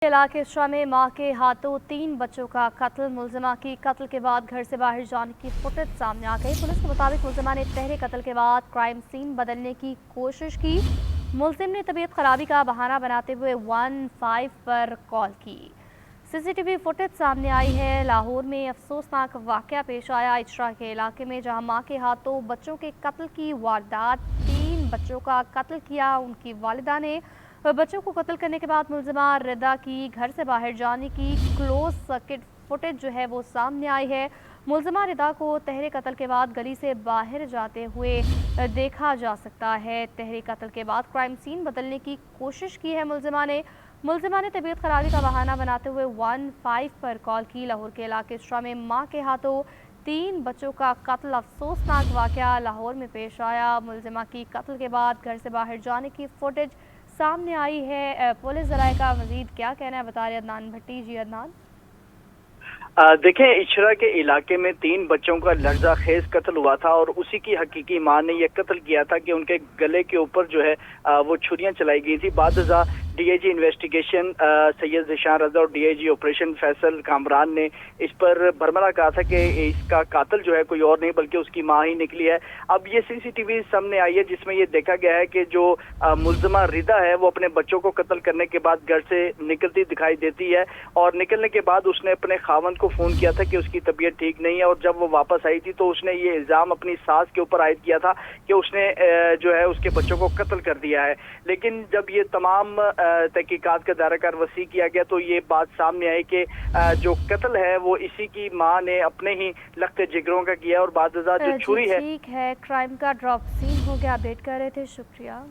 इलाके शाह में मां के हाथों 3 बच्चों का कत्ल। मुलजिमा की कत्ल के बाद घर से बाहर जाने की फुटेज सामने आ गई। पुलिस के मुताबिक मुलजिमा ने तहरे कत्ल के बाद क्राइम सीन बदलने की कोशिश की। मुलजिम ने तबीयत खराबी का बहाना बनाते हुए 15 पर कॉल की। सीसीटीवी फुटेज सामने आई है। लाहौर में अफसोसनाक वाकया पेश आया इचरा के इलाके में, जहां मां के हाथों बच्चों के कत्ल की वारदात। 3 बच्चों का कत्ल किया उनकी वालिदा ने। बच्चों को कत्ल करने के बाद मुलजिमा रिदा की घर से बाहर जाने की क्लोज सर्किट फुटेज जो है वो सामने आई है। मुलजिमा रिदा को तहरे कत्ल के बाद गली से बाहर जाते हुए देखा जा सकता है। तहरे कत्ल के बाद क्राइम सीन बदलने की कोशिश की है मुलजिमा ने तबीयत खराबी का बहाना बनाते हुए 15 पर कॉल की। लाहौर के इलाके इचरा में मां के हाथों 3 बच्चों का कत्ल। अफसोसनाक वाकया लाहौर में पेश आया। मुलजिमा की कत्ल के बाद घर से बाहर जाने की फुटेज सामने आई है। पुलिस ज़राए का मजीद क्या कहना है, बता रहे अदनान भट्टी। जी अदनान। देखें, इचरा के इलाके में 3 बच्चों का लर्जा खेज कत्ल हुआ था और उसी की हकीकी मां ने यह कत्ल किया था कि उनके गले के ऊपर जो है वो छुरियां चलाई गई थी। बादजा डीआईजी इन्वेस्टिगेशन सैयद ज़िशान रज़ा और डीआईजी ऑपरेशन फैसल कामरान ने इस पर भरमरा कहा था कि इसका कातिल जो है कोई और नहीं बल्कि उसकी मां ही निकली है। अब ये सीसीटीवी सामने आई है जिसमें ये देखा गया है कि जो मुलजिमा रिदा है वो अपने बच्चों को कत्ल करने के बाद घर से निकलती दिखाई देती है और निकलने के बाद उसने अपने खावंद को फोन किया था कि उसकी तबीयत ठीक नहीं है और जब वो वापस आई थी तो उसने ये इल्जाम अपनी सास के ऊपर आयद किया था कि उसने जो है उसके बच्चों को कत्ल कर दिया है। लेकिन जब ये तमाम तहकीकात का दायरा कार वसी किया गया तो ये बात सामने आई कि जो कत्ल है वो इसी की मां ने अपने ही लख्त जिगरों का किया और बादजा जो छुरी है। ठीक है, क्राइम का ड्रॉप सीन हो गया, अपडेट कर रहे थे, शुक्रिया।